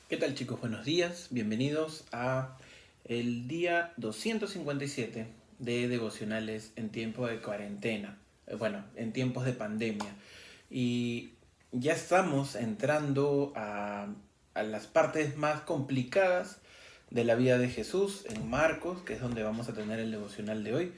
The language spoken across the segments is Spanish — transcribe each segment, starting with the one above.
¿Qué tal, chicos? Buenos días, bienvenidos a el día 257 de devocionales en tiempo de cuarentena, en tiempos de pandemia. Y ya estamos entrando a las partes más complicadas de la vida de Jesús en Marcos, que es donde vamos a tener el devocional de hoy,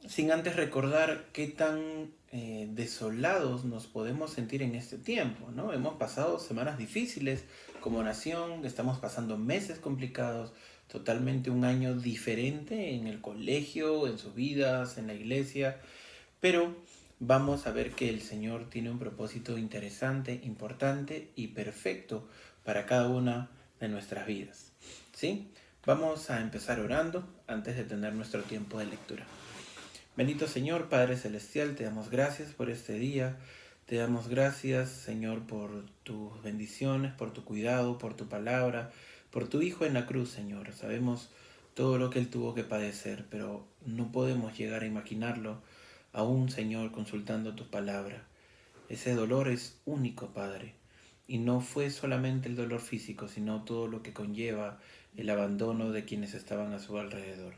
sin antes recordar qué tan desolados nos podemos sentir en este tiempo, ¿no? Hemos pasado semanas difíciles como nación, estamos pasando meses complicados, totalmente un año diferente en el colegio, en sus vidas, en la iglesia, pero vamos a ver que el Señor tiene un propósito interesante, importante y perfecto para cada una de nuestras vidas, ¿sí? Vamos a empezar orando antes de tener nuestro tiempo de lectura. Bendito Señor, Padre Celestial, te damos gracias por este día. Te damos gracias, Señor, por tus bendiciones, por tu cuidado, por tu palabra, por tu Hijo en la cruz, Señor. Sabemos todo lo que Él tuvo que padecer, pero no podemos llegar a imaginarlo aún, Señor, consultando tu palabra. Ese dolor es único, Padre. Y no fue solamente el dolor físico, sino todo lo que conlleva el abandono de quienes estaban a su alrededor.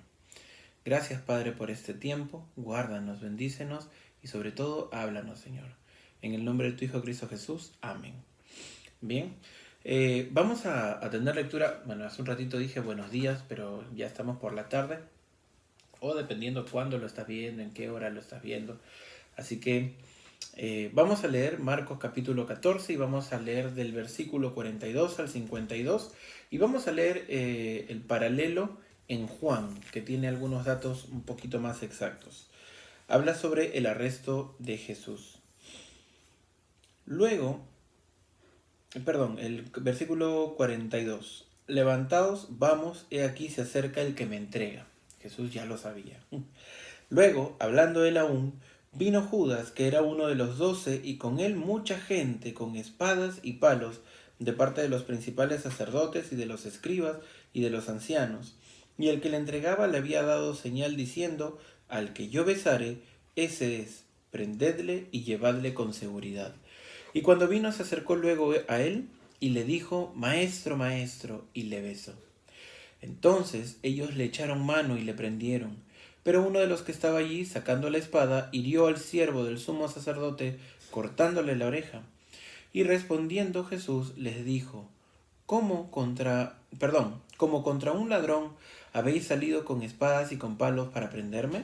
Gracias, Padre, por este tiempo. Guárdanos, bendícenos y sobre todo, háblanos, Señor. En el nombre de tu Hijo Cristo Jesús. Amén. Bien, vamos a tener lectura. Bueno, hace un ratito dije buenos días, pero ya estamos por la tarde. O dependiendo cuándo lo estás viendo, en qué hora lo estás viendo. Así que vamos a leer Marcos capítulo 14 y vamos a leer del versículo 42 al 52 y vamos a leer el paralelo en Juan, que tiene algunos datos un poquito más exactos. Habla sobre el arresto de Jesús. Luego, el versículo 42. Levantaos, vamos, he aquí se acerca el que me entrega. Jesús ya lo sabía. Luego, hablando él aún, vino Judas, que era uno de los 12, y con él mucha gente con espadas y palos, de parte de los principales sacerdotes y de los escribas y de los ancianos. Y el que le entregaba le había dado señal diciendo, al que yo besare, ese es, prendedle y llevadle con seguridad. Y cuando vino se acercó luego a él y le dijo, Maestro, maestro, y le besó. Entonces ellos le echaron mano y le prendieron. Pero uno de los que estaba allí, sacando la espada, hirió al siervo del sumo sacerdote, cortándole la oreja. Y respondiendo Jesús les dijo, como contra un ladrón habéis salido con espadas y con palos para prenderme?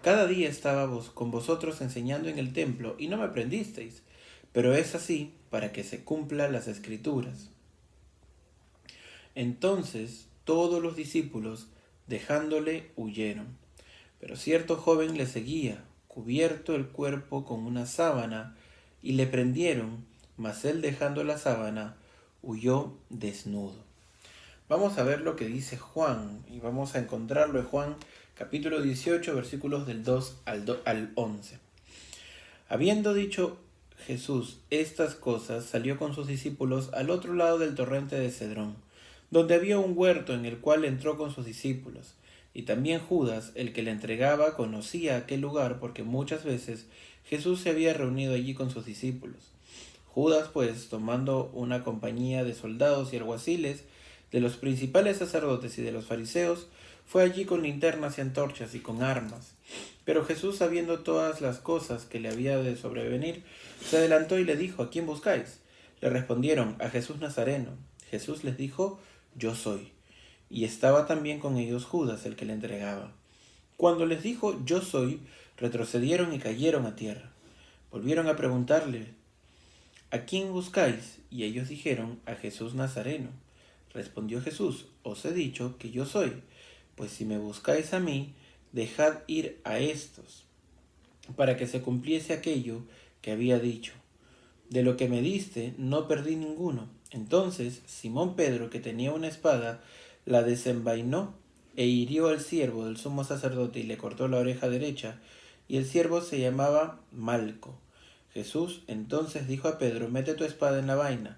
Cada día estaba con vosotros enseñando en el templo y no me prendisteis, pero es así para que se cumplan las escrituras. Entonces todos los discípulos, dejándole, huyeron. Pero cierto joven le seguía, cubierto el cuerpo con una sábana, y le prendieron, mas él dejando la sábana, huyó desnudo. Vamos a ver lo que dice Juan, y vamos a encontrarlo en Juan capítulo 18, versículos del 2 al 11. Habiendo dicho Jesús estas cosas, salió con sus discípulos al otro lado del torrente de Cedrón, donde había un huerto en el cual entró con sus discípulos. Y también Judas, el que le entregaba, conocía aquel lugar porque muchas veces Jesús se había reunido allí con sus discípulos. Judas, pues, tomando una compañía de soldados y alguaciles, de los principales sacerdotes y de los fariseos, fue allí con linternas y antorchas y con armas. Pero Jesús, sabiendo todas las cosas que le había de sobrevenir, se adelantó y le dijo, ¿a quién buscáis? Le respondieron, a Jesús Nazareno. Jesús les dijo, yo soy. Y estaba también con ellos Judas, el que le entregaba. Cuando les dijo, yo soy, retrocedieron y cayeron a tierra. Volvieron a preguntarle, ¿a quién buscáis? Y ellos dijeron, a Jesús Nazareno. Respondió Jesús, os he dicho que yo soy. Pues si me buscáis a mí, dejad ir a estos, para que se cumpliese aquello que había dicho. De lo que me diste, no perdí ninguno. Entonces Simón Pedro, que tenía una espada, la desenvainó e hirió al siervo del sumo sacerdote y le cortó la oreja derecha, y el siervo se llamaba Malco. Jesús entonces dijo a Pedro, mete tu espada en la vaina.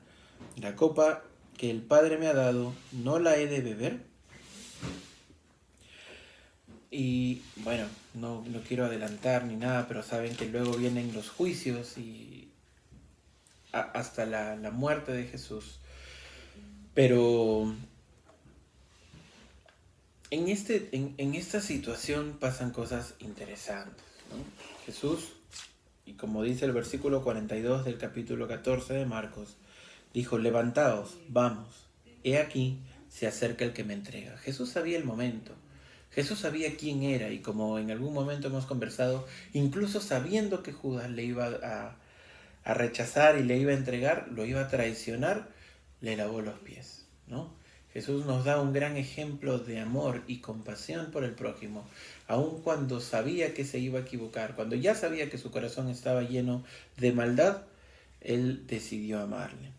La copa que el Padre me ha dado, ¿no la he de beber? Y bueno, no quiero adelantar ni nada, pero saben que luego vienen los juicios y hasta la muerte de Jesús. Pero en esta situación pasan cosas interesantes, ¿no? Jesús, y como dice el versículo 42 del capítulo 14 de Marcos, dijo: levantaos, vamos, he aquí se acerca el que me entrega. Jesús sabía el momento, Jesús sabía quién era, y como en algún momento hemos conversado, incluso sabiendo que Judas le iba a rechazar y le iba a entregar, lo iba a traicionar, le lavó los pies, ¿no? Jesús nos da un gran ejemplo de amor y compasión por el prójimo, aun cuando sabía que se iba a equivocar, cuando ya sabía que su corazón estaba lleno de maldad, él decidió amarle.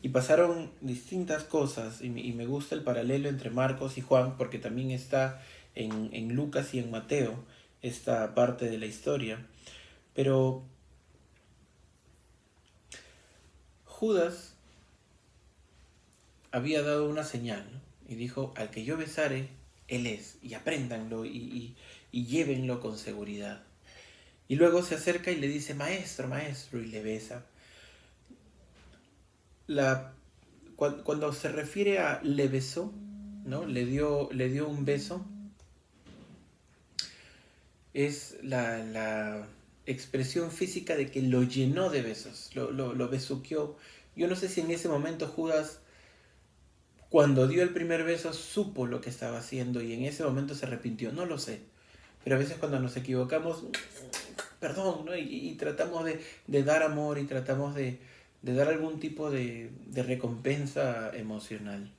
Y pasaron distintas cosas, y me gusta el paralelo entre Marcos y Juan, porque también está en Lucas y en Mateo esta parte de la historia. Pero Judas había dado una señal, ¿no? Y dijo: al que yo besare, él es, y apréndanlo y llévenlo con seguridad. Y luego se acerca y le dice: maestro, maestro, y le besa. Cuando se refiere a le besó, ¿no? Le dio un beso, es la expresión física de que lo llenó de besos, lo besuqueó. Yo no sé si en ese momento Judas, cuando dio el primer beso, supo lo que estaba haciendo y en ese momento se arrepintió, no lo sé. Pero a veces cuando nos equivocamos, perdón, ¿no? Y tratamos de dar amor y tratamos de dar algún tipo de recompensa emocional.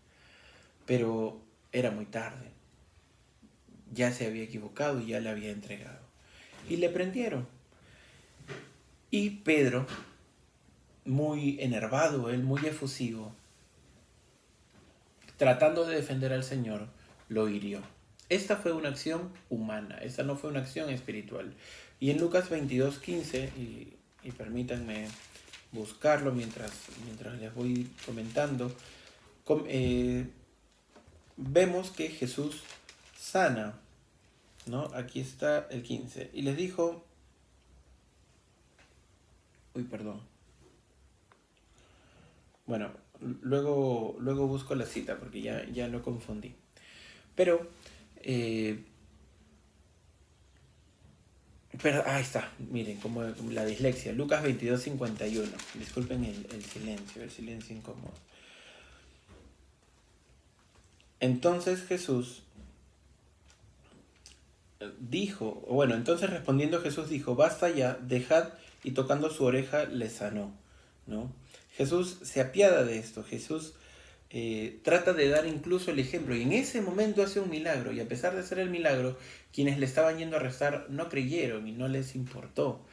Pero era muy tarde, ya se había equivocado y ya le había entregado. Y le prendieron. Y Pedro, muy enervado, él muy efusivo, tratando de defender al Señor, lo hirió. Esta fue una acción humana, esta no fue una acción espiritual. Y en Lucas 22:15, y permítanme buscarlo mientras les voy comentando, vemos que Jesús sana, ¿no? Aquí está el 15. Y les dijo, perdón. Bueno, luego busco la cita porque ya lo confundí. Pero ahí está, miren, como la dislexia. Lucas 22:51. Disculpen el silencio incómodo. Entonces Jesús entonces respondiendo Jesús dijo: basta ya, dejad, y tocando su oreja le sanó, ¿no? Jesús se apiada de esto. Jesús trata de dar incluso el ejemplo, y en ese momento hace un milagro, y a pesar de hacer el milagro, quienes le estaban yendo a arrestar no creyeron y no les importó,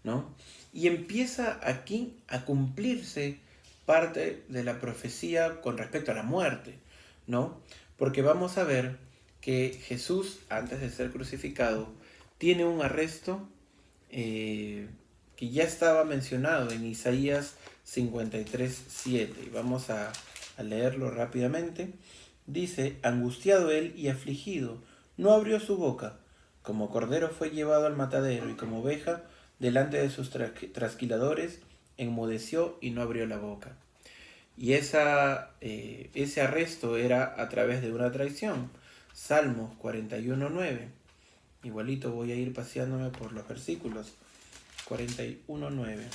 ¿no? Y empieza aquí a cumplirse parte de la profecía con respecto a la muerte, ¿no? Porque vamos a ver que Jesús, antes de ser crucificado, tiene un arresto que ya estaba mencionado en Isaías 53:7. Y vamos a leerlo rápidamente. Dice: angustiado él y afligido, no abrió su boca. Como cordero fue llevado al matadero, y como oveja delante de sus trasquiladores, enmudeció y no abrió la boca. Y ese arresto era a través de una traición. Salmos 41:9. Igualito voy a ir paseándome por los versículos. 41:9.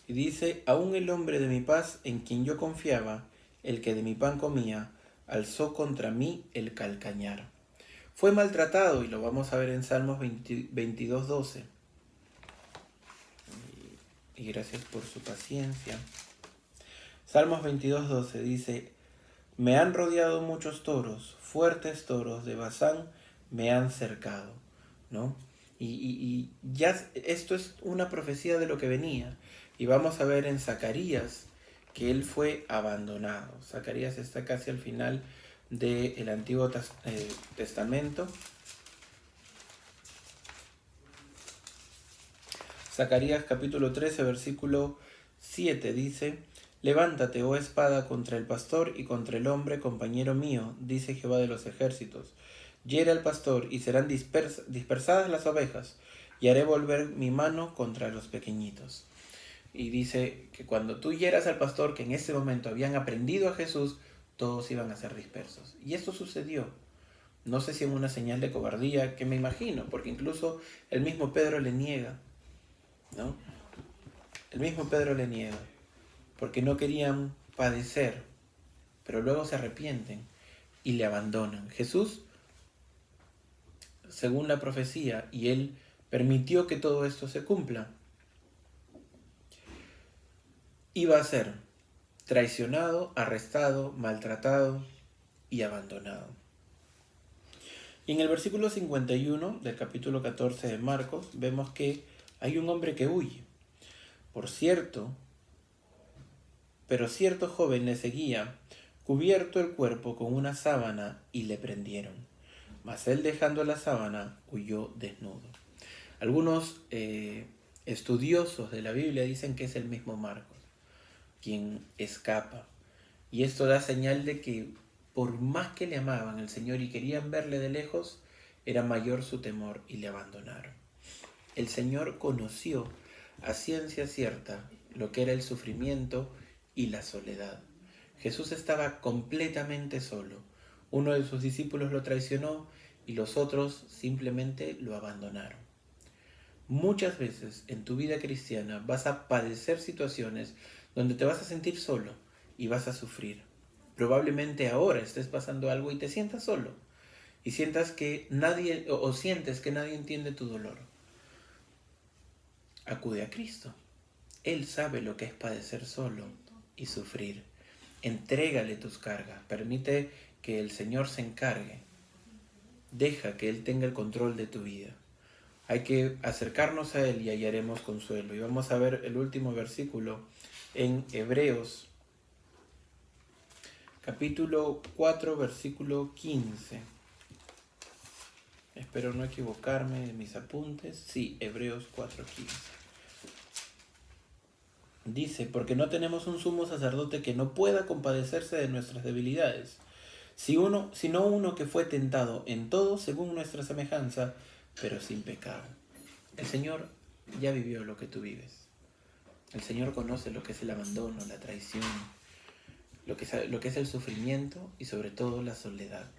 Y dice: aún el hombre de mi paz, en quien yo confiaba, el que de mi pan comía, alzó contra mí el calcañar. Fue maltratado, y lo vamos a ver en Salmos 22:12. Y gracias por su paciencia. Salmos 22:12 dice: me han rodeado muchos toros, fuertes toros de Basán me han cercado, ¿no? Y ya esto es una profecía de lo que venía. Y vamos a ver en Zacarías que él fue abandonado. Zacarías está casi al final del Antiguo Testamento. Zacarías capítulo 13, versículo 7 dice: levántate, oh espada, contra el pastor y contra el hombre, compañero mío, dice Jehová de los ejércitos. Hiere al pastor y serán dispersadas las ovejas, y haré volver mi mano contra los pequeñitos. Y dice que cuando tú hieras al pastor, que en ese momento habían aprendido a Jesús, todos iban a ser dispersos. Y esto sucedió. No sé si en una señal de cobardía, que me imagino, porque incluso el mismo Pedro le niega, ¿no? El mismo Pedro le niega, porque no querían padecer, pero luego se arrepienten y le abandonan. Jesús, según la profecía, y él permitió que todo esto se cumpla, iba a ser traicionado, arrestado, maltratado y abandonado. Y en el versículo 51 del capítulo 14 de Marcos vemos que hay un hombre que huye. Pero cierto joven le seguía, cubierto el cuerpo con una sábana, y le prendieron. Mas él, dejando la sábana, huyó desnudo. Algunos estudiosos de la Biblia dicen que es el mismo Marcos quien escapa. Y esto da señal de que por más que le amaban al Señor y querían verle de lejos, era mayor su temor y le abandonaron. El Señor conoció a ciencia cierta lo que era el sufrimiento y la soledad. Jesús estaba completamente solo. Uno de sus discípulos lo traicionó y los otros simplemente lo abandonaron. Muchas veces en tu vida cristiana vas a padecer situaciones donde te vas a sentir solo y vas a sufrir. Probablemente ahora estés pasando algo y te sientas solo y sientas que nadie o sientes que nadie entiende tu dolor. Acude a Cristo. Él sabe lo que es padecer solo y sufrir. Entrégale tus cargas, permite que el Señor se encargue. Deja que Él tenga el control de tu vida. Hay que acercarnos a Él y hallaremos consuelo. Y vamos a ver el último versículo en Hebreos, capítulo 4, versículo 15. Espero no equivocarme en mis apuntes. Sí, Hebreos 4:15. Dice, porque no tenemos un sumo sacerdote que no pueda compadecerse de nuestras debilidades, sino uno que fue tentado en todo según nuestra semejanza, pero sin pecado. El Señor ya vivió lo que tú vives. El Señor conoce lo que es el abandono, la traición, lo que es el sufrimiento y sobre todo la soledad.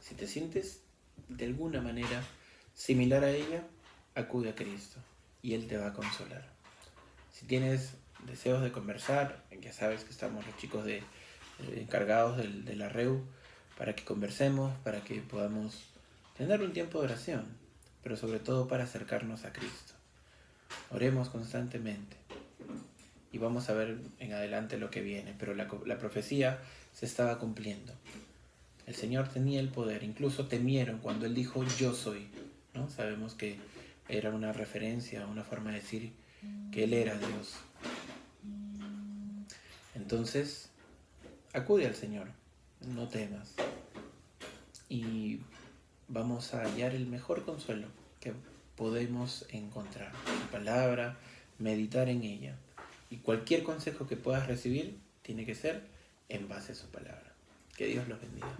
Si te sientes de alguna manera similar a ella, acude a Cristo y Él te va a consolar. Si tienes deseos de conversar, ya sabes que estamos los chicos encargados de la REU para que conversemos, para que podamos tener un tiempo de oración, pero sobre todo para acercarnos a Cristo. Oremos constantemente y vamos a ver en adelante lo que viene, pero la profecía se estaba cumpliendo. El Señor tenía el poder, incluso temieron cuando Él dijo yo soy, ¿no? Sabemos que era una referencia, una forma de decir que Él era Dios. Entonces, acude al Señor, no temas, y vamos a hallar el mejor consuelo que podemos encontrar. Su palabra, meditar en ella, y cualquier consejo que puedas recibir tiene que ser en base a su palabra. Que Dios los bendiga.